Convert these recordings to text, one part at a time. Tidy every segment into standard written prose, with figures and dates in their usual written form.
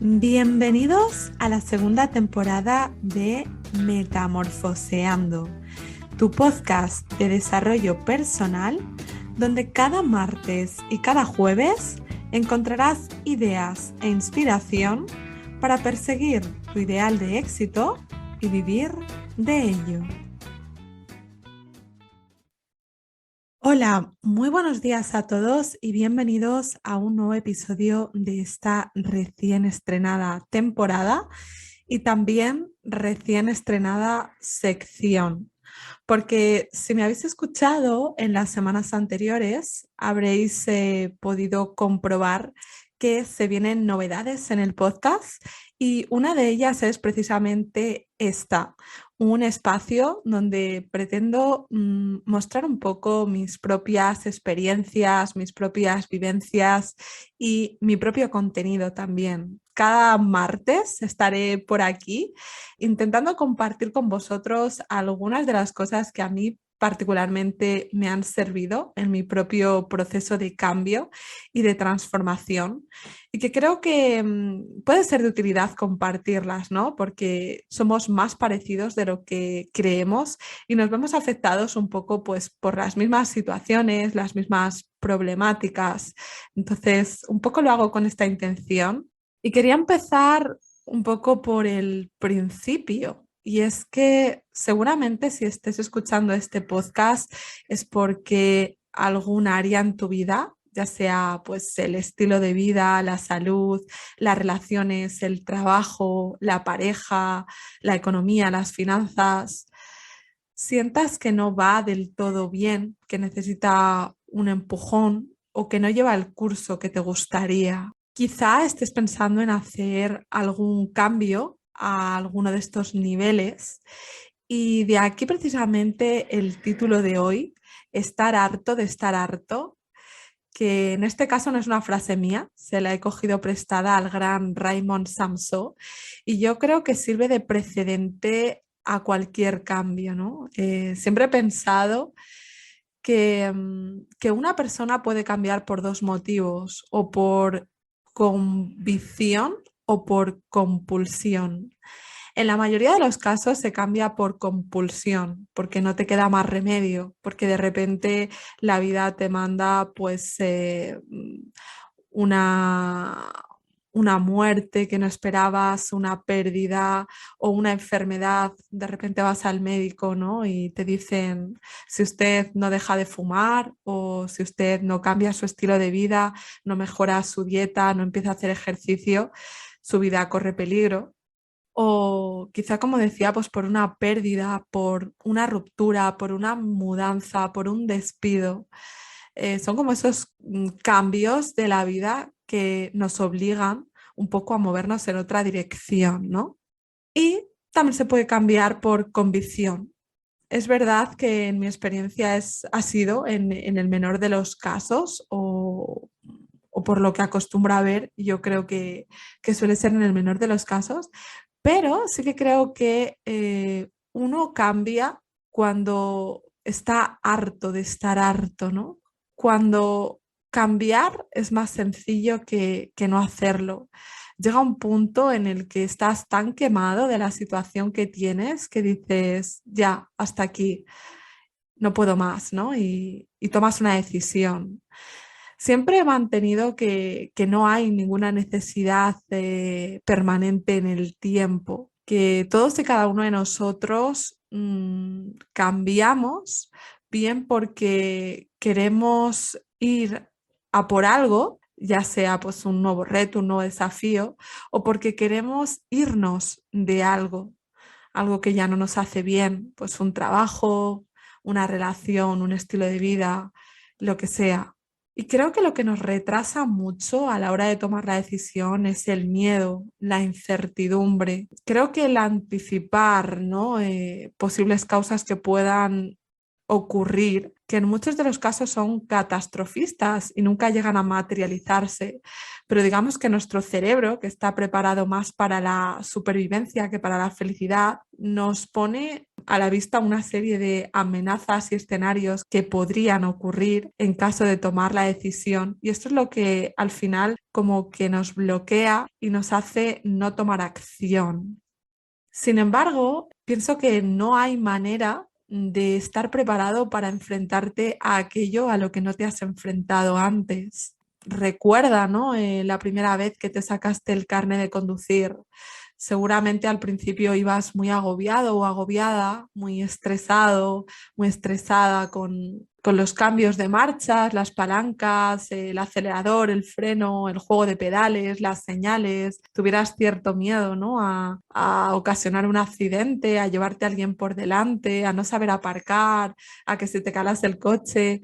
Bienvenidos a la segunda temporada de Metamorfoseando, tu podcast de desarrollo personal, donde cada martes y cada jueves encontrarás ideas e inspiración para perseguir tu ideal de éxito y vivir de ello. Hola, muy buenos días a todos y bienvenidos a un nuevo episodio de esta recién estrenada temporada y también recién estrenada sección. Porque si me habéis escuchado en las semanas anteriores, habréis podido comprobar que se vienen novedades en el podcast y una de ellas es precisamente esta, un espacio donde pretendo mostrar un poco mis propias experiencias, mis propias vivencias y mi propio contenido también. Cada martes estaré por aquí intentando compartir con vosotros algunas de las cosas que a mí particularmente me han servido en mi propio proceso de cambio y de transformación y que creo que puede ser de utilidad compartirlas, ¿no? Porque somos más parecidos de lo que creemos y nos vemos afectados un poco pues por las mismas situaciones, las mismas problemáticas. Entonces, un poco lo hago con esta intención y quería empezar un poco por el principio. Y es que seguramente si estés escuchando este podcast es porque algún área en tu vida, ya sea pues el estilo de vida, la salud, las relaciones, el trabajo, la pareja, la economía, las finanzas, sientas que no va del todo bien, que necesita un empujón o que no lleva el curso que te gustaría. Quizá estés pensando en hacer algún cambio a alguno de estos niveles y de aquí precisamente el título de hoy, estar harto de estar harto, que en este caso no es una frase mía, se la he cogido prestada al gran Raymond Samson y yo creo que sirve de precedente a cualquier cambio, ¿no? Siempre he pensado que una persona puede cambiar por dos motivos, o por convicción o por compulsión. En la mayoría de los casos se cambia por compulsión, porque no te queda más remedio, porque de repente la vida te manda pues una, una muerte que no esperabas, una pérdida o una enfermedad. De repente vas al médico, ¿no? Y te dicen, si usted no deja de fumar o si usted no cambia su estilo de vida, no mejora su dieta, no empieza a hacer ejercicio, su vida corre peligro. O quizá, como decía, pues por una pérdida, por una ruptura, por una mudanza, por un despido. Son como esos cambios de la vida que nos obligan un poco a movernos en otra dirección, ¿no? Y también se puede cambiar por convicción. Es verdad que en mi experiencia ha sido en el menor de los casos o por lo que acostumbro a ver, yo creo que suele ser en el menor de los casos, pero sí que creo que uno cambia cuando está harto de estar harto, ¿no? Cuando cambiar es más sencillo que no hacerlo. Llega un punto en el que estás tan quemado de la situación que tienes que dices, ya, hasta aquí, no puedo más, ¿no? Y tomas una decisión. Siempre he mantenido que no hay ninguna necesidad permanente en el tiempo, que todos y cada uno de nosotros cambiamos bien porque queremos ir a por algo, ya sea pues un nuevo reto, un nuevo desafío, o porque queremos irnos de algo, algo que ya no nos hace bien, pues un trabajo, una relación, un estilo de vida, lo que sea. Y creo que lo que nos retrasa mucho a la hora de tomar la decisión es el miedo, la incertidumbre. Creo que el anticipar, ¿no? Posibles causas que puedan ocurrir, que en muchos de los casos son catastrofistas y nunca llegan a materializarse, pero digamos que nuestro cerebro, que está preparado más para la supervivencia que para la felicidad, nos pone a la vista una serie de amenazas y escenarios que podrían ocurrir en caso de tomar la decisión. Y esto es lo que al final como que nos bloquea y nos hace no tomar acción. Sin embargo, pienso que no hay manera de estar preparado para enfrentarte a aquello a lo que no te has enfrentado antes. Recuerda, ¿no? La primera vez que te sacaste el carnet de conducir. Seguramente al principio ibas muy agobiado o agobiada, muy estresado, muy estresada con los cambios de marchas, las palancas, el acelerador, el freno, el juego de pedales, las señales. Tuvieras cierto miedo, ¿no? A ocasionar un accidente, a llevarte a alguien por delante, a no saber aparcar, a que se te calase el coche.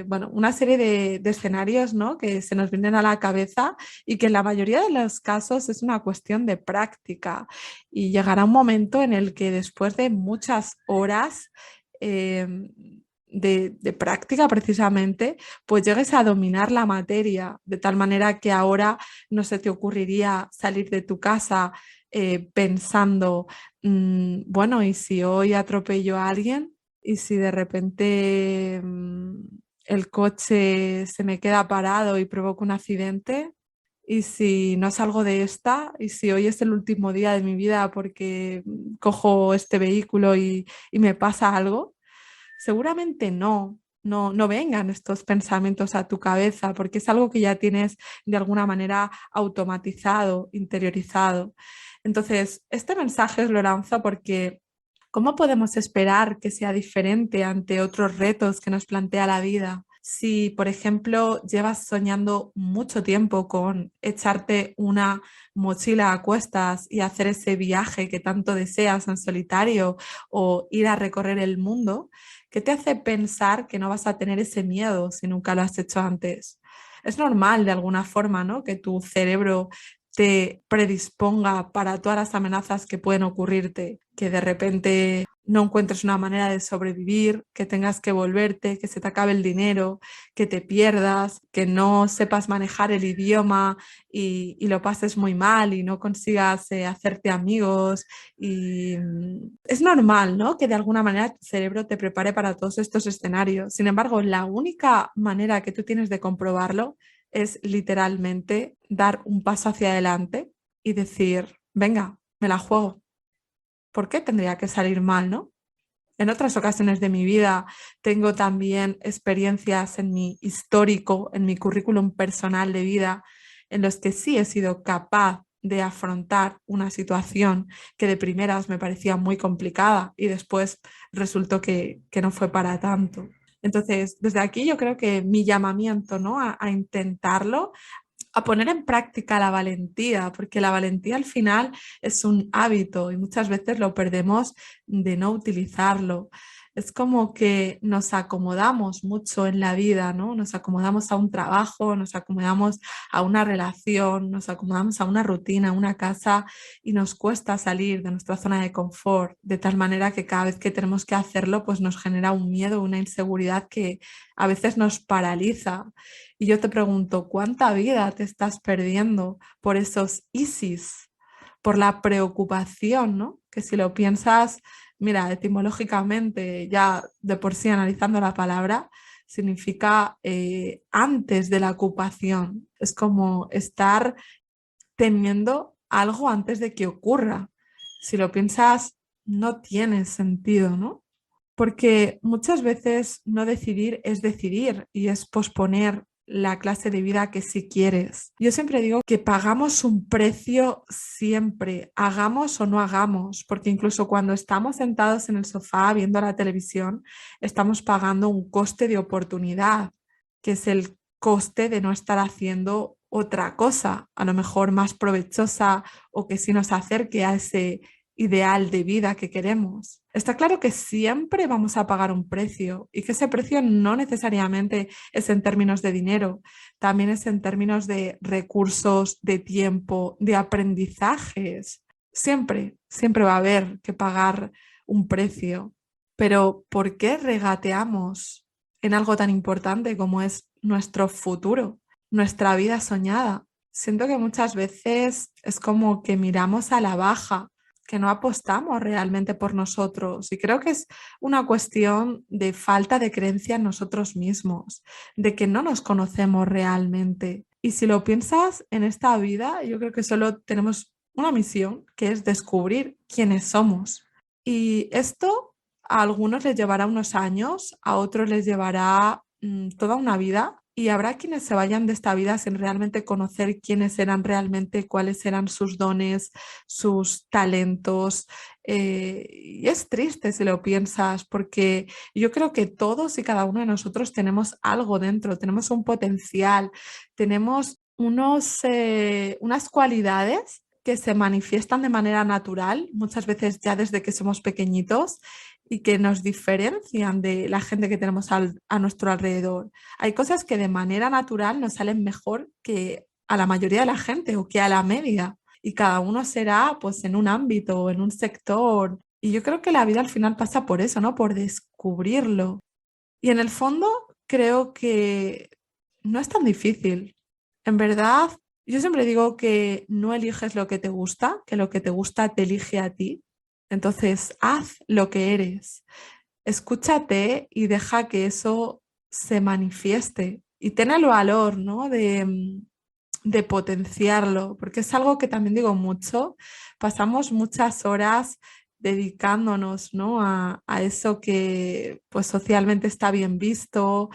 Bueno, una serie de escenarios, ¿no? Que se nos vienen a la cabeza y que en la mayoría de los casos es una cuestión de práctica. Y llegará un momento en el que después de muchas horas eh, de práctica precisamente, pues llegues a dominar la materia de tal manera que ahora no se te ocurriría salir de tu casa pensando, bueno, ¿y si hoy atropello a alguien? ¿Y si de repente el coche se me queda parado y provoca un accidente? ¿Y si no salgo de esta? ¿Y si hoy es el último día de mi vida porque cojo este vehículo y me pasa algo? Seguramente no vengan estos pensamientos a tu cabeza porque es algo que ya tienes de alguna manera automatizado, interiorizado. Entonces, este mensaje os lo lanzo porque ¿cómo podemos esperar que sea diferente ante otros retos que nos plantea la vida? Si, por ejemplo, llevas soñando mucho tiempo con echarte una mochila a cuestas y hacer ese viaje que tanto deseas en solitario o ir a recorrer el mundo, ¿qué te hace pensar que no vas a tener ese miedo si nunca lo has hecho antes? Es normal de alguna forma, ¿no? Que tu cerebro te predisponga para todas las amenazas que pueden ocurrirte, que de repente no encuentres una manera de sobrevivir, que tengas que volverte, que se te acabe el dinero, que te pierdas, que no sepas manejar el idioma y lo pases muy mal y no consigas hacerte amigos. Y es normal, ¿no? Que de alguna manera tu cerebro te prepare para todos estos escenarios. Sin embargo, la única manera que tú tienes de comprobarlo es literalmente dar un paso hacia adelante y decir, venga, me la juego. ¿Por qué tendría que salir mal, no? En otras ocasiones de mi vida tengo también experiencias en mi histórico, en mi currículum personal de vida, en los que sí he sido capaz de afrontar una situación que de primeras me parecía muy complicada y después resultó que no fue para tanto. Entonces, desde aquí yo creo que mi llamamiento, ¿no? A intentarlo, a poner en práctica la valentía, porque la valentía al final es un hábito y muchas veces lo perdemos de no utilizarlo. Es como que nos acomodamos mucho en la vida, ¿no? Nos acomodamos a un trabajo, nos acomodamos a una relación, nos acomodamos a una rutina, a una casa y nos cuesta salir de nuestra zona de confort, de tal manera que cada vez que tenemos que hacerlo, pues nos genera un miedo, una inseguridad que a veces nos paraliza. Y yo te pregunto, ¿cuánta vida te estás perdiendo por esos ISIS, por la preocupación, ¿no? Que si lo piensas, mira, etimológicamente, ya de por sí analizando la palabra, significa antes de la ocupación. Es como estar temiendo algo antes de que ocurra. Si lo piensas, no tiene sentido, ¿no? Porque muchas veces no decidir es decidir y es posponer la clase de vida que sí quieres. Yo siempre digo que pagamos un precio siempre, hagamos o no hagamos, porque incluso cuando estamos sentados en el sofá viendo la televisión, estamos pagando un coste de oportunidad, que es el coste de no estar haciendo otra cosa, a lo mejor más provechosa o que sí nos acerque a ese ideal de vida que queremos. Está claro que siempre vamos a pagar un precio y que ese precio no necesariamente es en términos de dinero, también es en términos de recursos, de tiempo, de aprendizajes. Siempre va a haber que pagar un precio. Pero ¿por qué regateamos en algo tan importante como es nuestro futuro, nuestra vida soñada? Siento que muchas veces es como que miramos a la baja que no apostamos realmente por nosotros. Y creo que es una cuestión de falta de creencia en nosotros mismos, de que no nos conocemos realmente. Y si lo piensas en esta vida, yo creo que solo tenemos una misión, que es descubrir quiénes somos. Y esto a algunos les llevará unos años, a otros les llevará toda una vida. Y habrá quienes se vayan de esta vida sin realmente conocer quiénes eran realmente, cuáles eran sus dones, sus talentos. Y es triste si lo piensas, porque yo creo que todos y cada uno de nosotros tenemos algo dentro, tenemos un potencial, tenemos unas cualidades que se manifiestan de manera natural, muchas veces ya desde que somos pequeñitos y que nos diferencian de la gente que tenemos a nuestro alrededor. Hay cosas que de manera natural nos salen mejor que a la mayoría de la gente o que a la media. Y cada uno será pues en un ámbito o en un sector. Y yo creo que la vida al final pasa por eso, ¿no? Por descubrirlo. Y en el fondo creo que no es tan difícil. En verdad, yo siempre digo que no eliges lo que te gusta, que lo que te gusta te elige a ti. Entonces, haz lo que eres. Escúchate y deja que eso se manifieste. Y ten el valor, ¿no? De potenciarlo, porque es algo que también digo mucho. Pasamos muchas horas dedicándonos, ¿no? a eso que pues socialmente está bien visto,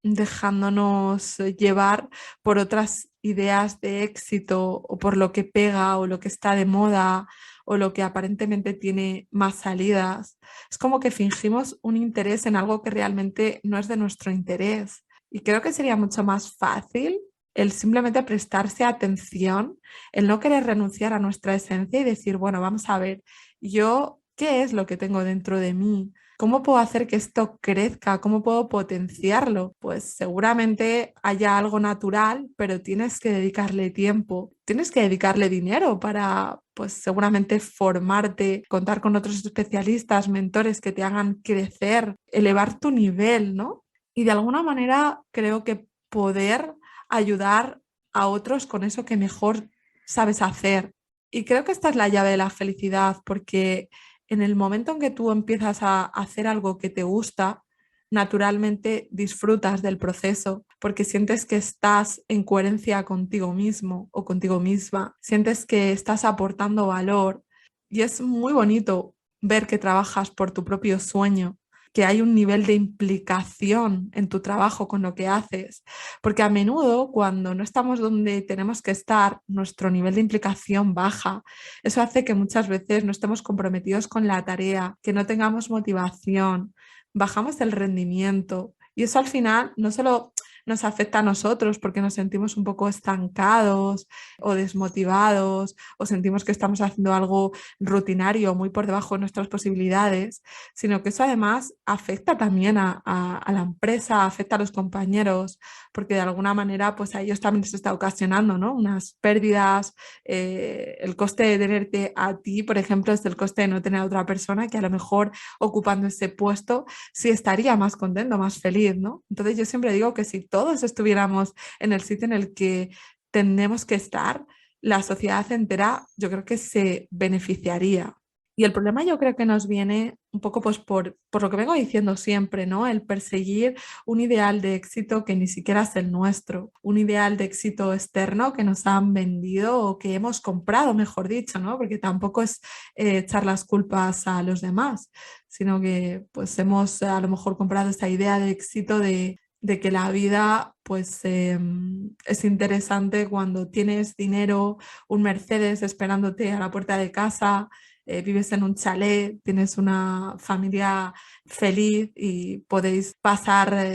dejándonos llevar por otras ideas de éxito o por lo que pega o lo que está de moda o lo que aparentemente tiene más salidas. Es como que fingimos un interés en algo que realmente no es de nuestro interés. Y creo que sería mucho más fácil el simplemente prestarse atención, el no querer renunciar a nuestra esencia y decir, bueno, vamos a ver, yo, ¿qué es lo que tengo dentro de mí? ¿Cómo puedo hacer que esto crezca? ¿Cómo puedo potenciarlo? Pues seguramente haya algo natural, pero tienes que dedicarle tiempo, tienes que dedicarle dinero para, pues seguramente formarte, contar con otros especialistas, mentores que te hagan crecer, elevar tu nivel, ¿no? Y de alguna manera creo que poder ayudar a otros con eso que mejor sabes hacer. Y creo que esta es la llave de la felicidad, porque en el momento en que tú empiezas a hacer algo que te gusta, naturalmente disfrutas del proceso porque sientes que estás en coherencia contigo mismo o contigo misma, sientes que estás aportando valor y es muy bonito ver que trabajas por tu propio sueño, que hay un nivel de implicación en tu trabajo con lo que haces, porque a menudo cuando no estamos donde tenemos que estar, nuestro nivel de implicación baja. Eso hace que muchas veces no estemos comprometidos con la tarea, que no tengamos motivación, bajamos el rendimiento y eso al final no solo nos afecta a nosotros porque nos sentimos un poco estancados o desmotivados o sentimos que estamos haciendo algo rutinario muy por debajo de nuestras posibilidades, sino que eso además afecta también a la empresa, afecta a los compañeros, porque de alguna manera pues a ellos también les está ocasionando, ¿no? Unas pérdidas, el coste de tenerte a ti, por ejemplo, es el coste de no tener a otra persona que a lo mejor ocupando ese puesto sí estaría más contento, más feliz, ¿no? Entonces yo siempre digo que si todos estuviéramos en el sitio en el que tenemos que estar, la sociedad entera yo creo que se beneficiaría. Y el problema yo creo que nos viene un poco pues por lo que vengo diciendo siempre, ¿no? El perseguir un ideal de éxito que ni siquiera es el nuestro, un ideal de éxito externo que nos han vendido o que hemos comprado, mejor dicho, ¿no? Porque tampoco es echar las culpas a los demás, sino que pues hemos a lo mejor comprado esta idea de éxito de que la vida pues es interesante cuando tienes dinero, un Mercedes esperándote a la puerta de casa, vives en un chalet, tienes una familia feliz y podéis pasar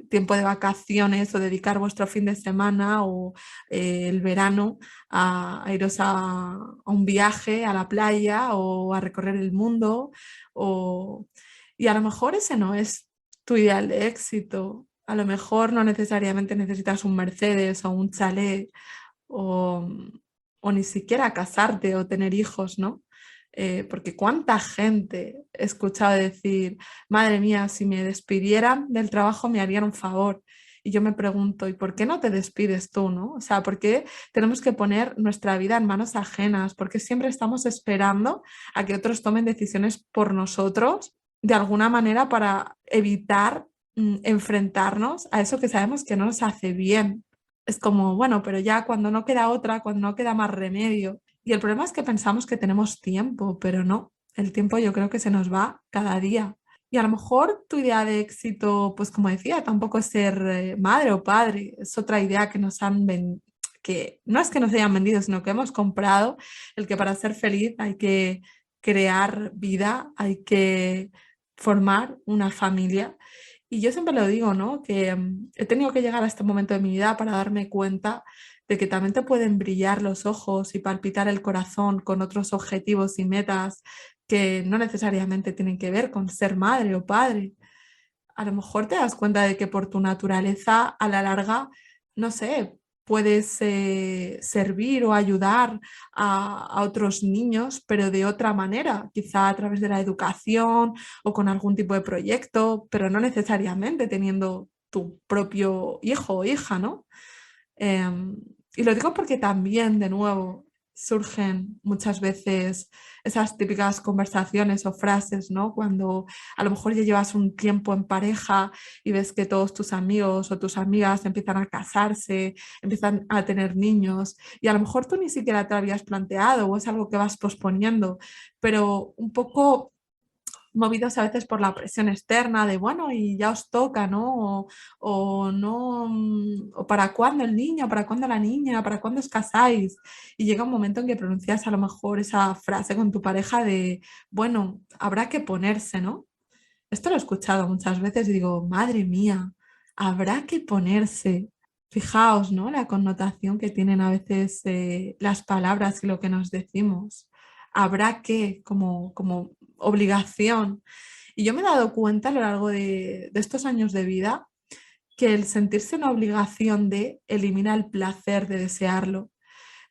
tiempo de vacaciones o dedicar vuestro fin de semana o el verano a iros a un viaje a la playa o a recorrer el mundo o, y a lo mejor ese no es tu ideal de éxito. A lo mejor no necesariamente necesitas un Mercedes o un chalet o, o ni siquiera casarte o tener hijos, ¿no? Porque cuánta gente he escuchado decir, madre mía, si me despidieran del trabajo me harían un favor. Y yo me pregunto, ¿y por qué no te despides tú, no? O sea, ¿por qué tenemos que poner nuestra vida en manos ajenas? ¿Por qué siempre estamos esperando a que otros tomen decisiones por nosotros de alguna manera para evitar enfrentarnos a eso que sabemos que no nos hace bien? Es como, bueno, pero ya cuando no queda otra, cuando no queda más remedio. Y el problema es que pensamos que tenemos tiempo, pero no. El tiempo yo creo que se nos va cada día. Y a lo mejor tu idea de éxito, pues como decía, tampoco es ser madre o padre, es otra idea que nos han vendido, que no es que nos hayan vendido, sino que hemos comprado, el que para ser feliz hay que crear vida, hay que formar una familia. Y yo siempre lo digo, ¿no? Que he tenido que llegar a este momento de mi vida para darme cuenta de que también te pueden brillar los ojos y palpitar el corazón con otros objetivos y metas que no necesariamente tienen que ver con ser madre o padre. A lo mejor te das cuenta de que por tu naturaleza, a la larga, no sé, puedes servir o ayudar a otros niños, pero de otra manera, quizá a través de la educación o con algún tipo de proyecto, pero no necesariamente teniendo tu propio hijo o hija, ¿no? Em, y lo digo porque también, de nuevo, surgen muchas veces esas típicas conversaciones o frases, ¿no? Cuando a lo mejor ya llevas un tiempo en pareja y ves que todos tus amigos o tus amigas empiezan a casarse, empiezan a tener niños y a lo mejor tú ni siquiera te habías planteado o es algo que vas posponiendo, pero un poco movidos a veces por la presión externa de, bueno, y ya os toca, ¿no? O no, o para cuándo el niño, para cuándo la niña, para cuándo os casáis. Y llega un momento en que pronuncias a lo mejor esa frase con tu pareja de, bueno, habrá que ponerse, ¿no? Esto lo he escuchado muchas veces y digo, madre mía, habrá que ponerse. Fijaos, ¿no? La connotación que tienen a veces las palabras y lo que nos decimos. Habrá que, como obligación. Y yo me he dado cuenta a lo largo de estos años de vida que el sentirse una obligación de elimina el placer de desearlo.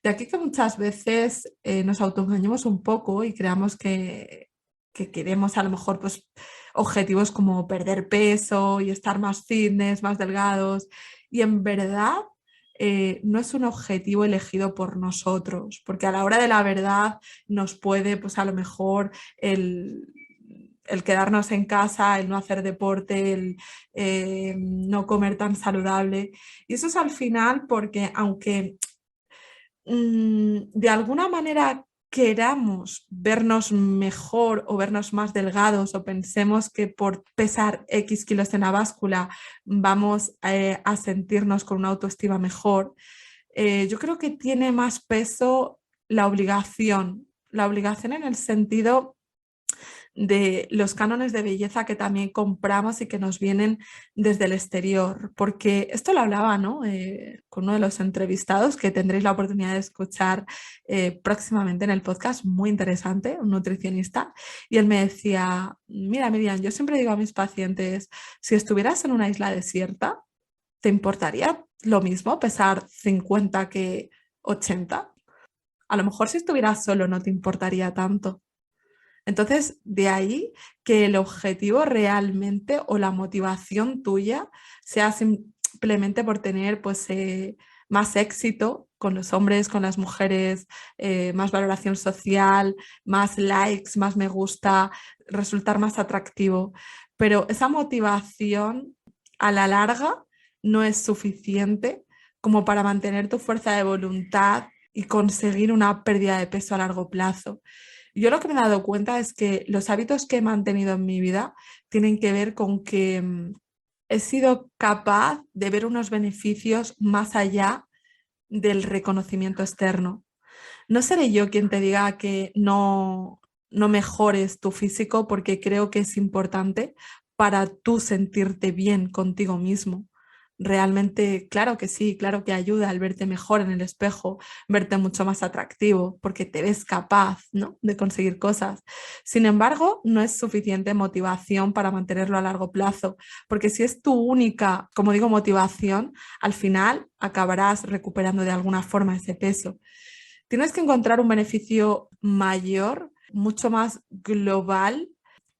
De aquí que muchas veces nos autoengañemos un poco y creamos que queremos a lo mejor pues, objetivos como perder peso y estar más fitness, más delgados. Y en verdad no es un objetivo elegido por nosotros, porque a la hora de la verdad nos puede, pues a lo mejor el quedarnos en casa, el no hacer deporte, el no comer tan saludable. Y eso es al final porque aunque de alguna manera queramos vernos mejor o vernos más delgados o pensemos que por pesar X kilos en la báscula vamos a sentirnos con una autoestima mejor, yo creo que tiene más peso la obligación en el sentido de los cánones de belleza que también compramos y que nos vienen desde el exterior, porque esto lo hablaba, ¿no? Con uno de los entrevistados que tendréis la oportunidad de escuchar próximamente en el podcast, muy interesante, un nutricionista, y él me decía, mira, Miriam, yo siempre digo a mis pacientes, si estuvieras en una isla desierta, ¿te importaría lo mismo pesar 50 que 80? A lo mejor si estuvieras solo no te importaría tanto. Entonces, de ahí que el objetivo realmente o la motivación tuya sea simplemente por tener pues, más éxito con los hombres, con las mujeres, más valoración social, más likes, más me gusta, resultar más atractivo. Pero esa motivación a la larga no es suficiente como para mantener tu fuerza de voluntad y conseguir una pérdida de peso a largo plazo. Yo lo que me he dado cuenta es que los hábitos que he mantenido en mi vida tienen que ver con que he sido capaz de ver unos beneficios más allá del reconocimiento externo. No seré yo quien te diga que no mejores tu físico porque creo que es importante para tú sentirte bien contigo mismo. Realmente, claro que sí, claro que ayuda al verte mejor en el espejo, verte mucho más atractivo, porque te ves capaz, ¿no? de conseguir cosas. Sin embargo, no es suficiente motivación para mantenerlo a largo plazo, porque si es tu única, como digo, motivación, al final acabarás recuperando de alguna forma ese peso. Tienes que encontrar un beneficio mayor, mucho más global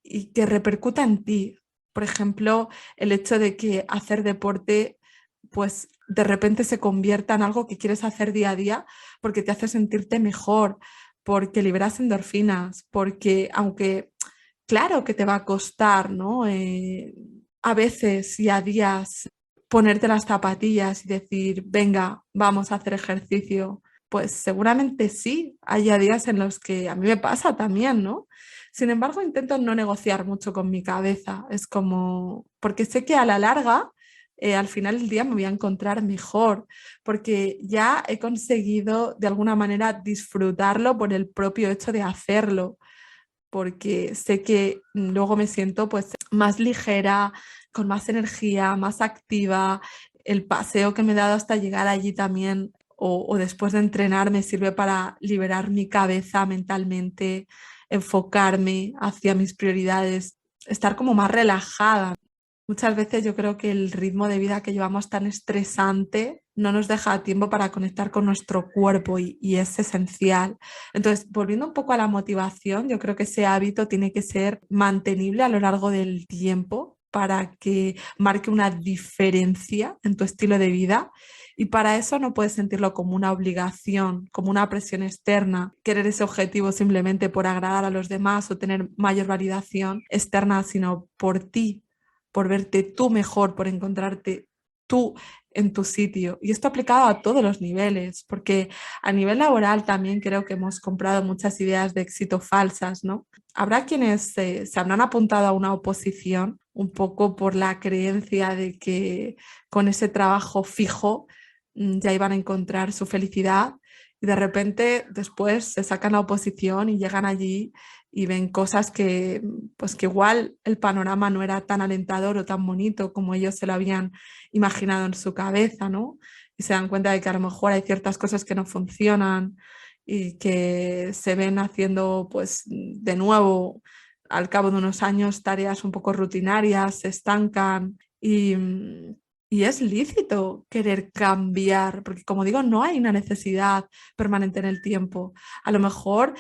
y que repercuta en ti. Por ejemplo, el hecho de que hacer deporte pues de repente se convierta en algo que quieres hacer día a día porque te hace sentirte mejor, porque liberas endorfinas, porque aunque claro que te va a costar, ¿no? A veces y a días ponerte las zapatillas y decir, venga, vamos a hacer ejercicio. Pues seguramente sí, haya días en los que a mí me pasa también, ¿no? Sin embargo, intento no negociar mucho con mi cabeza. Es como, porque sé que a la larga, al final del día me voy a encontrar mejor, porque ya he conseguido de alguna manera disfrutarlo por el propio hecho de hacerlo, porque sé que luego me siento pues más ligera, con más energía, más activa. El paseo que me he dado hasta llegar allí también o después de entrenar me sirve para liberar mi cabeza mentalmente, enfocarme hacia mis prioridades, estar como más relajada. Muchas veces yo creo que el ritmo de vida que llevamos tan estresante no nos deja tiempo para conectar con nuestro cuerpo y es esencial. Entonces, volviendo un poco a la motivación, yo creo que ese hábito tiene que ser mantenible a lo largo del tiempo para que marque una diferencia en tu estilo de vida. Y para eso no puedes sentirlo como una obligación, como una presión externa, querer ese objetivo simplemente por agradar a los demás o tener mayor validación externa, sino por ti, por verte tú mejor, por encontrarte tú en tu sitio. Y esto aplicado a todos los niveles, porque a nivel laboral también creo que hemos comprado muchas ideas de éxito falsas, ¿no? Habrá quienes se habrán apuntado a una oposición un poco por la creencia de que con ese trabajo fijo ya iban a encontrar su felicidad y de repente después se sacan la oposición y llegan allí y ven cosas que, pues que igual el panorama no era tan alentador o tan bonito como ellos se lo habían imaginado en su cabeza, ¿no? Y se dan cuenta de que a lo mejor hay ciertas cosas que no funcionan y que se ven haciendo, pues, de nuevo, al cabo de unos años, tareas un poco rutinarias, se estancan y es lícito querer cambiar, porque como digo, no hay una necesidad permanente en el tiempo. A lo mejor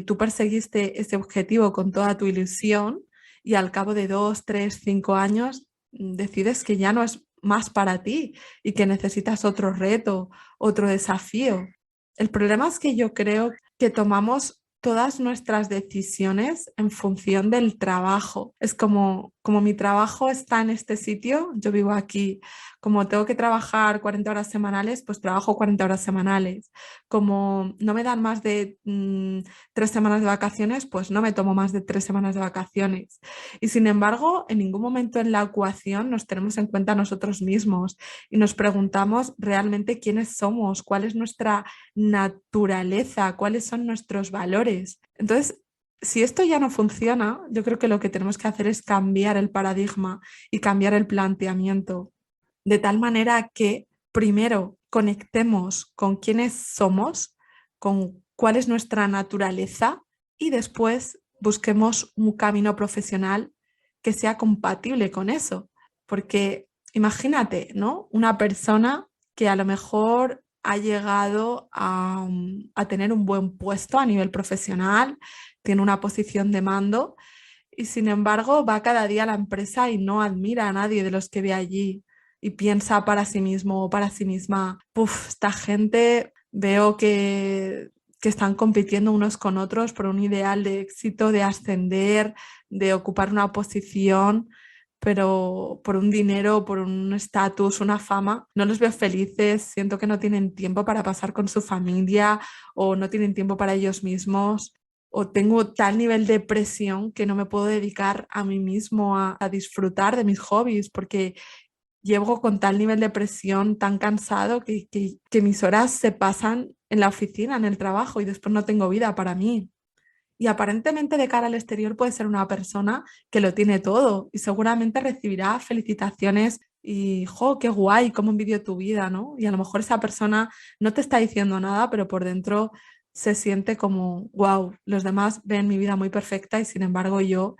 tú perseguiste ese objetivo con toda tu ilusión y al cabo de 2, 3, 5 años decides que ya no es más para ti y que necesitas otro reto, otro desafío. El problema es que yo creo que tomamos todas nuestras decisiones en función del trabajo. Es como mi trabajo está en este sitio, yo vivo aquí. Como tengo que trabajar 40 horas semanales, pues trabajo 40 horas semanales. Como no me dan más de 3 semanas de vacaciones, pues no me tomo más de 3 semanas de vacaciones. Y sin embargo, en ningún momento en la ecuación nos tenemos en cuenta nosotros mismos y nos preguntamos realmente quiénes somos, cuál es nuestra naturaleza, cuáles son nuestros valores. Entonces, si esto ya no funciona, yo creo que lo que tenemos que hacer es cambiar el paradigma y cambiar el planteamiento, de tal manera que primero conectemos con quiénes somos, con cuál es nuestra naturaleza y después busquemos un camino profesional que sea compatible con eso. Porque imagínate, ¿no? Una persona que a lo mejor ha llegado a tener un buen puesto a nivel profesional, tiene una posición de mando y sin embargo va cada día a la empresa y no admira a nadie de los que ve allí y piensa para sí mismo o para sí misma, puf, esta gente veo que están compitiendo unos con otros por un ideal de éxito, de ascender, de ocupar una posición, pero por un dinero, por un estatus, una fama, no los veo felices, siento que no tienen tiempo para pasar con su familia o no tienen tiempo para ellos mismos o tengo tal nivel de presión que no me puedo dedicar a mí mismo a disfrutar de mis hobbies porque llevo con tal nivel de presión tan cansado que mis horas se pasan en la oficina, en el trabajo y después no tengo vida para mí. Y aparentemente de cara al exterior puede ser una persona que lo tiene todo y seguramente recibirá felicitaciones y, jo, qué guay, cómo envidio tu vida, ¿no? Y a lo mejor esa persona no te está diciendo nada, pero por dentro se siente como, wow, los demás ven mi vida muy perfecta y sin embargo yo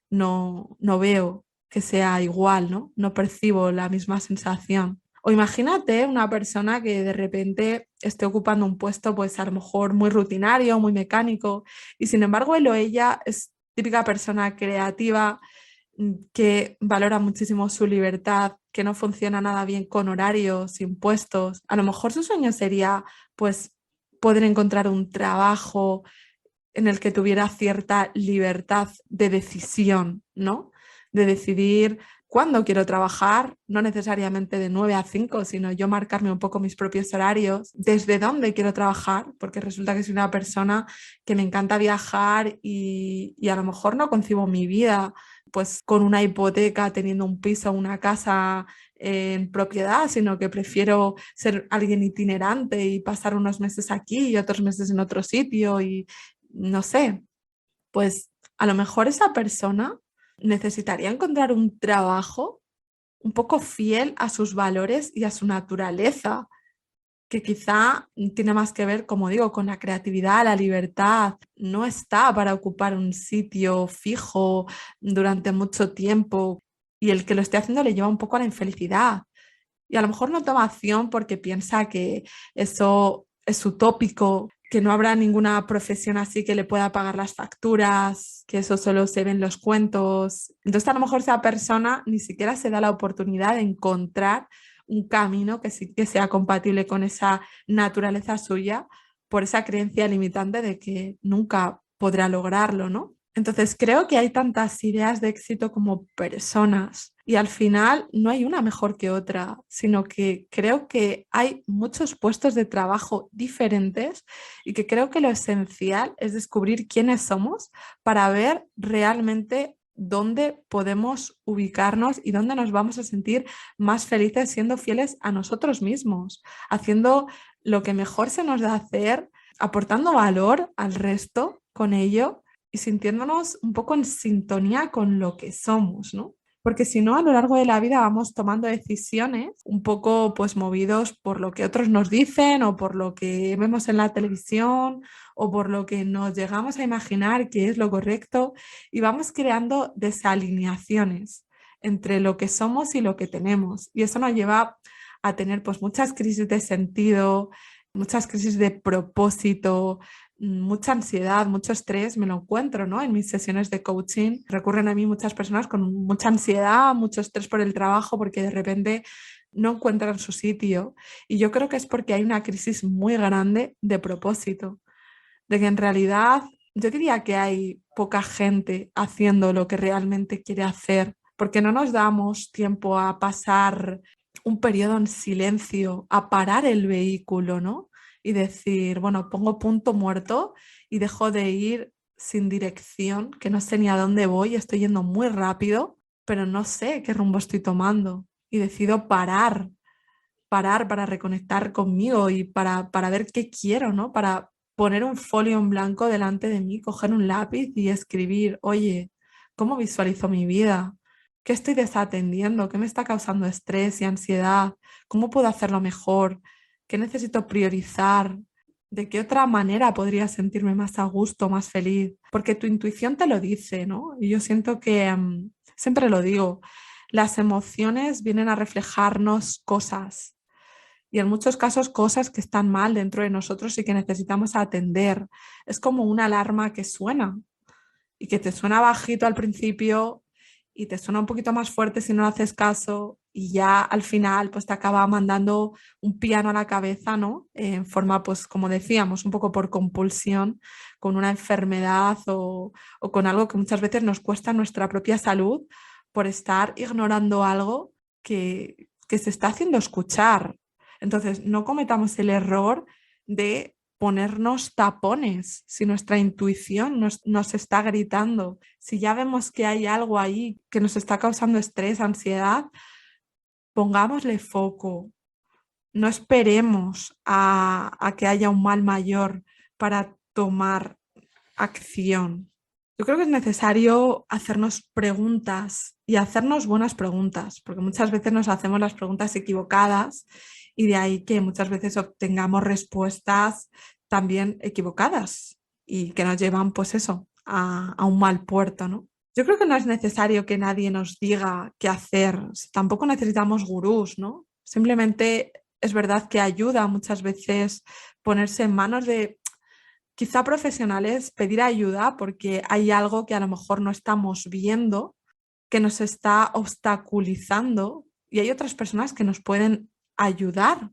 no veo que sea igual, ¿no? No percibo la misma sensación. O imagínate una persona que de repente esté ocupando un puesto, pues a lo mejor muy rutinario, muy mecánico, y sin embargo él o ella es típica persona creativa que valora muchísimo su libertad, que no funciona nada bien con horarios, impuestos. A lo mejor su sueño sería pues poder encontrar un trabajo en el que tuviera cierta libertad de decisión, ¿no? De decidir cuándo quiero trabajar, no necesariamente de 9 a 5, sino yo marcarme un poco mis propios horarios, desde dónde quiero trabajar, porque resulta que soy una persona que me encanta viajar y a lo mejor no concibo mi vida pues con una hipoteca, teniendo un piso, una casa en propiedad, sino que prefiero ser alguien itinerante y pasar unos meses aquí y otros meses en otro sitio y no sé, pues a lo mejor esa persona necesitaría encontrar un trabajo un poco fiel a sus valores y a su naturaleza, que quizá tiene más que ver, como digo, con la creatividad, la libertad. No está para ocupar un sitio fijo durante mucho tiempo y el que lo esté haciendo le lleva un poco a la infelicidad. Y a lo mejor no toma acción porque piensa que eso es utópico, que no habrá ninguna profesión así que le pueda pagar las facturas, que eso solo se ve en los cuentos. Entonces a lo mejor esa persona ni siquiera se da la oportunidad de encontrar un camino que sí que sea compatible con esa naturaleza suya por esa creencia limitante de que nunca podrá lograrlo, ¿no? Entonces creo que hay tantas ideas de éxito como personas y al final no hay una mejor que otra, sino que creo que hay muchos puestos de trabajo diferentes y que creo que lo esencial es descubrir quiénes somos para ver realmente dónde podemos ubicarnos y dónde nos vamos a sentir más felices siendo fieles a nosotros mismos, haciendo lo que mejor se nos da hacer, aportando valor al resto con ello y sintiéndonos un poco en sintonía con lo que somos, ¿no? Porque si no, a lo largo de la vida vamos tomando decisiones un poco pues movidos por lo que otros nos dicen o por lo que vemos en la televisión o por lo que nos llegamos a imaginar que es lo correcto y vamos creando desalineaciones entre lo que somos y lo que tenemos. Y eso nos lleva a tener pues muchas crisis de sentido, muchas crisis de propósito, mucha ansiedad, mucho estrés, me lo encuentro, ¿no? En mis sesiones de coaching recurren a mí muchas personas con mucha ansiedad, mucho estrés por el trabajo porque de repente no encuentran su sitio. Y yo creo que es porque hay una crisis muy grande de propósito, de que en realidad yo diría que hay poca gente haciendo lo que realmente quiere hacer, porque no nos damos tiempo a pasar un periodo en silencio, a parar el vehículo, ¿no? Y decir, bueno, pongo punto muerto y dejo de ir sin dirección, que no sé ni a dónde voy, estoy yendo muy rápido, pero no sé qué rumbo estoy tomando. Y decido parar para reconectar conmigo y para ver qué quiero, ¿no? Para poner un folio en blanco delante de mí, coger un lápiz y escribir, oye, ¿cómo visualizo mi vida? ¿Qué estoy desatendiendo? ¿Qué me está causando estrés y ansiedad? ¿Cómo puedo hacerlo mejor? ¿Qué necesito priorizar? ¿De qué otra manera podría sentirme más a gusto, más feliz? Porque tu intuición te lo dice, ¿no? Y yo siento que, siempre lo digo, las emociones vienen a reflejarnos cosas y en muchos casos cosas que están mal dentro de nosotros y que necesitamos atender. Es como una alarma que suena y que te suena bajito al principio y te suena un poquito más fuerte si no haces caso y ya al final pues te acaba mandando un piano a la cabeza, ¿no? En forma pues como decíamos, un poco por compulsión, con una enfermedad o con algo que muchas veces nos cuesta nuestra propia salud por estar ignorando algo que se está haciendo escuchar. Entonces, no cometamos el error de ponernos tapones si nuestra intuición nos está gritando. Si ya vemos que hay algo ahí que nos está causando estrés, ansiedad, pongámosle foco. No esperemos a que haya un mal mayor para tomar acción. Yo creo que es necesario hacernos preguntas y hacernos buenas preguntas, porque muchas veces nos hacemos las preguntas equivocadas y de ahí que muchas veces obtengamos respuestas también equivocadas y que nos llevan, pues eso, a un mal puerto, ¿no? Yo creo que no es necesario que nadie nos diga qué hacer, tampoco necesitamos gurús, ¿no? Simplemente es verdad que ayuda muchas veces ponerse en manos de quizá profesionales, pedir ayuda porque hay algo que a lo mejor no estamos viendo que nos está obstaculizando y hay otras personas que nos pueden ayudar.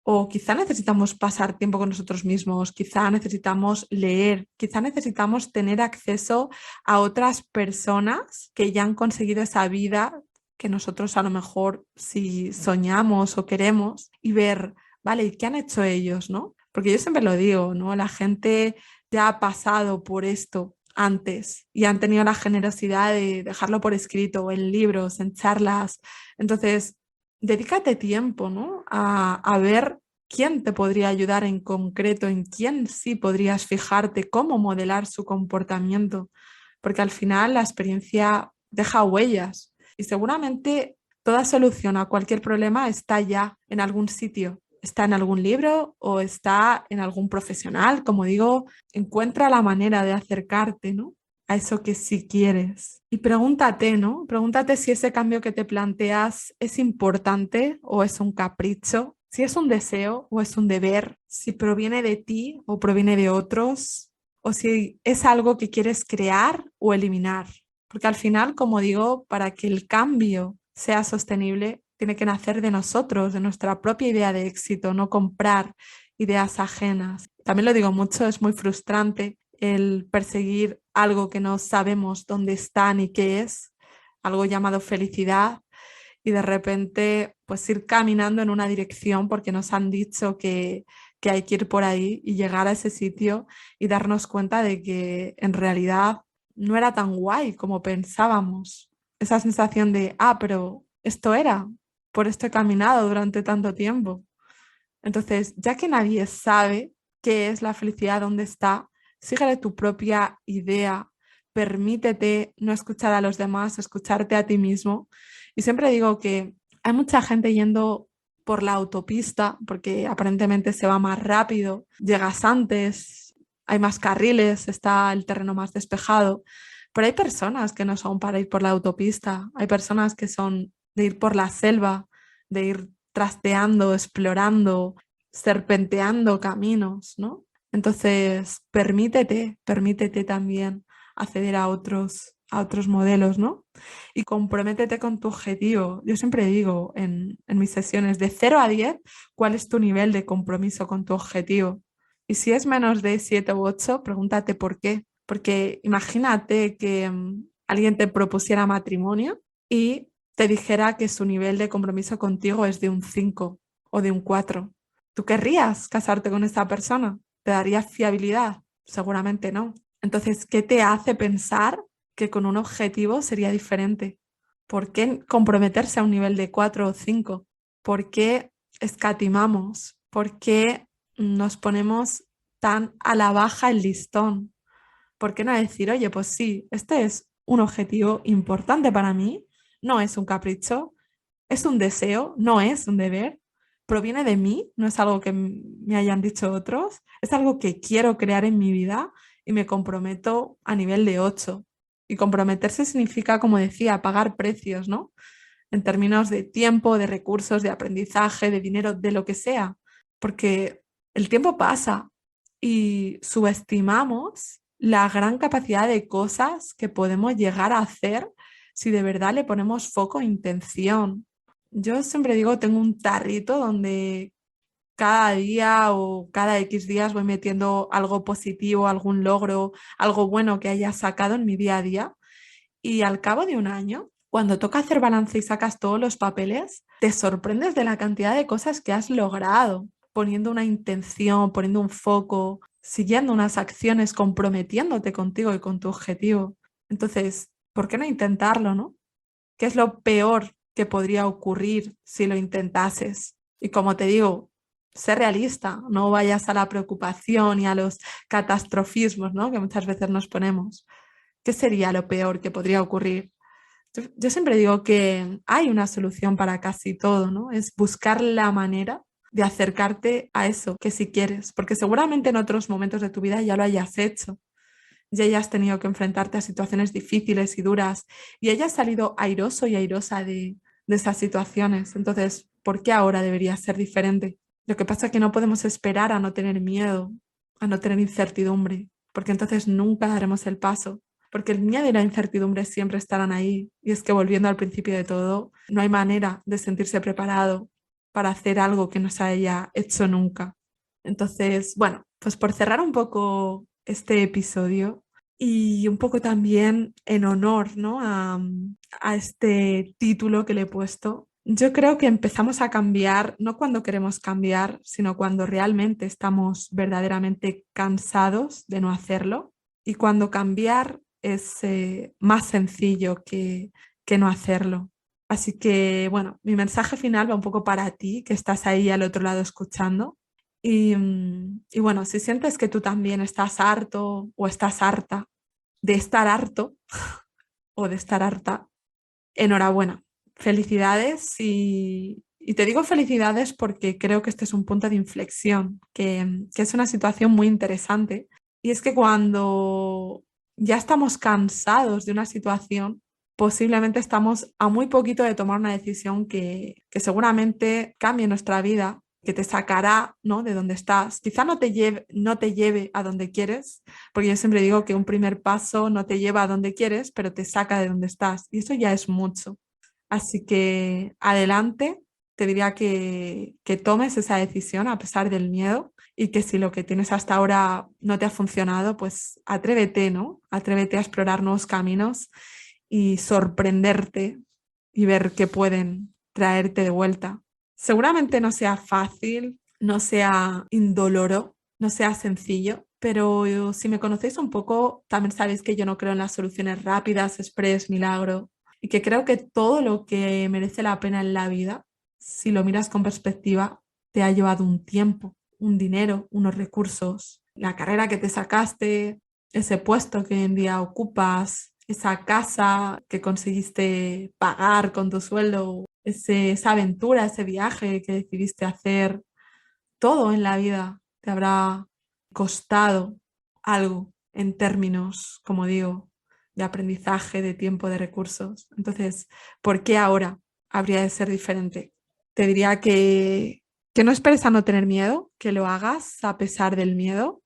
O quizá necesitamos pasar tiempo con nosotros mismos, quizá necesitamos leer, quizá necesitamos tener acceso a otras personas que ya han conseguido esa vida que nosotros a lo mejor si soñamos o queremos y ver, vale, ¿y qué han hecho ellos, no? Porque yo siempre lo digo, ¿no? La gente ya ha pasado por esto antes y han tenido la generosidad de dejarlo por escrito, en libros, en charlas. Entonces, dedícate tiempo, ¿no? A ver quién te podría ayudar en concreto, en quién sí podrías fijarte, cómo modelar su comportamiento, porque al final la experiencia deja huellas y seguramente toda solución a cualquier problema está ya en algún sitio. Está en algún libro o está en algún profesional, como digo, encuentra la manera de acercarte, ¿no? A eso que sí quieres. Y pregúntate, ¿no? Pregúntate si ese cambio que te planteas es importante o es un capricho, si es un deseo o es un deber, si proviene de ti o proviene de otros, o si es algo que quieres crear o eliminar. Porque al final, como digo, para que el cambio sea sostenible, tiene que nacer de nosotros, de nuestra propia idea de éxito, no comprar ideas ajenas. También lo digo mucho, es muy frustrante el perseguir algo que no sabemos dónde está ni qué es, algo llamado felicidad, y de repente pues ir caminando en una dirección porque nos han dicho que hay que ir por ahí y llegar a ese sitio y darnos cuenta de que en realidad no era tan guay como pensábamos. Esa sensación de, pero esto era, por esto he caminado durante tanto tiempo. Entonces, ya que nadie sabe qué es la felicidad, dónde está, síguele tu propia idea, permítete no escuchar a los demás, escucharte a ti mismo. Y siempre digo que hay mucha gente yendo por la autopista porque aparentemente se va más rápido, llegas antes, hay más carriles, está el terreno más despejado, pero hay personas que no son para ir por la autopista, hay personas que son de ir por la selva, de ir trasteando, explorando, serpenteando caminos, ¿no? Entonces, permítete también acceder a otros modelos, ¿no? Y comprométete con tu objetivo. Yo siempre digo en mis sesiones, de 0 a 10, ¿cuál es tu nivel de compromiso con tu objetivo? Y si es menos de 7 u 8, pregúntate por qué. Porque imagínate que alguien te propusiera matrimonio y te dijera que su nivel de compromiso contigo es de un 5 o de un 4. ¿Tú querrías casarte con esta persona? ¿Te daría fiabilidad? Seguramente no. Entonces, ¿qué te hace pensar que con un objetivo sería diferente? ¿Por qué comprometerse a un nivel de 4 o 5? ¿Por qué escatimamos? ¿Por qué nos ponemos tan a la baja el listón? ¿Por qué no decir, oye, pues sí, este es un objetivo importante para mí, no es un capricho, es un deseo, no es un deber, proviene de mí, no es algo que me hayan dicho otros, es algo que quiero crear en mi vida y me comprometo a nivel de 8. Y comprometerse significa, como decía, pagar precios, ¿no? En términos de tiempo, de recursos, de aprendizaje, de dinero, de lo que sea, porque el tiempo pasa y subestimamos la gran capacidad de cosas que podemos llegar a hacer si de verdad le ponemos foco e intención. Yo siempre digo, tengo un tarrito donde cada día o cada X días voy metiendo algo positivo, algún logro, algo bueno que haya sacado en mi día a día. Y al cabo de un año, cuando toca hacer balance y sacas todos los papeles, te sorprendes de la cantidad de cosas que has logrado, poniendo una intención, poniendo un foco, siguiendo unas acciones, comprometiéndote contigo y con tu objetivo. Entonces, ¿por qué no intentarlo, no? ¿Qué es lo peor que podría ocurrir si lo intentases? Y como te digo, sé realista, no vayas a la preocupación y a los catastrofismos, ¿no? Que muchas veces nos ponemos. ¿Qué sería lo peor que podría ocurrir? Yo siempre digo que hay una solución para casi todo, ¿no? Es buscar la manera de acercarte a eso que si quieres, porque seguramente en otros momentos de tu vida ya lo hayas hecho, ya hayas tenido que enfrentarte a situaciones difíciles y duras y hayas salido airoso y airosa de esas situaciones. Entonces, ¿por qué ahora debería ser diferente? Lo que pasa es que no podemos esperar a no tener miedo, a no tener incertidumbre, porque entonces nunca daremos el paso. porque el miedo y la incertidumbre siempre estarán ahí. Y es que volviendo al principio de todo, no hay manera de sentirse preparado para hacer algo que no se haya hecho nunca. Entonces, bueno, pues por cerrar un poco este episodio y un poco también en honor, ¿no? a este título que le he puesto, yo creo que empezamos a cambiar no cuando queremos cambiar, sino cuando realmente estamos verdaderamente cansados de no hacerlo y cuando cambiar es más sencillo que no hacerlo. Así que, bueno, mi mensaje final va un poco para ti, que estás ahí al otro lado escuchando. Y bueno, si sientes que tú también estás harto o estás harta de estar harto o de estar harta, enhorabuena, felicidades y te digo felicidades porque creo que este es un punto de inflexión, que es una situación muy interesante. Y es que cuando ya estamos cansados de una situación, posiblemente estamos a muy poquito de tomar una decisión que seguramente cambie nuestra vida, que te sacará, ¿no? de donde estás. Quizá no te lleve a donde quieres, porque yo siempre digo que un primer paso no te lleva a donde quieres, pero te saca de donde estás. Y eso ya es mucho. Así que adelante, te diría que tomes esa decisión a pesar del miedo y que si lo que tienes hasta ahora no te ha funcionado, pues atrévete, ¿no? Atrévete a explorar nuevos caminos y sorprenderte y ver qué pueden traerte de vuelta. Seguramente no sea fácil, no sea indoloro, no sea sencillo, pero si me conocéis un poco, también sabéis que yo no creo en las soluciones rápidas, express, milagro, y que creo que todo lo que merece la pena en la vida, si lo miras con perspectiva, te ha llevado un tiempo, un dinero, unos recursos, la carrera que te sacaste, ese puesto que hoy en día ocupas, esa casa que conseguiste pagar con tu sueldo, esa aventura, ese viaje que decidiste hacer, todo en la vida te habrá costado algo en términos, como digo, de aprendizaje, de tiempo, de recursos. Entonces, ¿por qué ahora habría de ser diferente? Te diría que no esperes a no tener miedo, que lo hagas a pesar del miedo.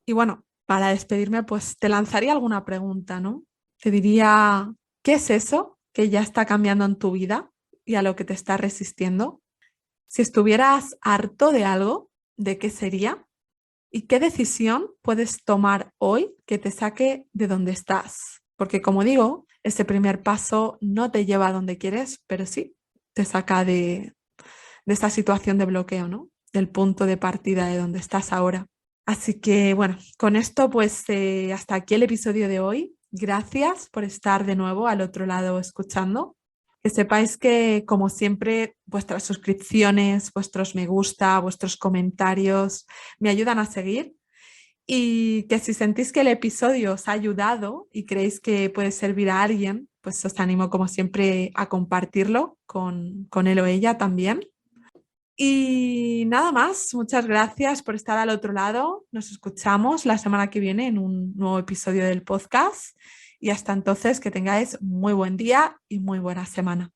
Y bueno, para despedirme, pues te lanzaría alguna pregunta, ¿no? Te diría, ¿qué es eso que ya está cambiando en tu vida y a lo que te está resistiendo? Si estuvieras harto de algo, ¿de qué sería? ¿Y qué decisión puedes tomar hoy que te saque de donde estás? Porque como digo, ese primer paso no te lleva a donde quieres, pero sí te saca de esta situación de bloqueo, ¿no? Del punto de partida de donde estás ahora. Así que bueno, con esto pues hasta aquí el episodio de hoy. Gracias por estar de nuevo al otro lado escuchando. Que sepáis que, como siempre, vuestras suscripciones, vuestros me gusta, vuestros comentarios me ayudan a seguir y que si sentís que el episodio os ha ayudado y creéis que puede servir a alguien, pues os animo, como siempre, a compartirlo con él o ella también. Y nada más, muchas gracias por estar al otro lado. Nos escuchamos la semana que viene en un nuevo episodio del podcast y hasta entonces que tengáis muy buen día y muy buena semana.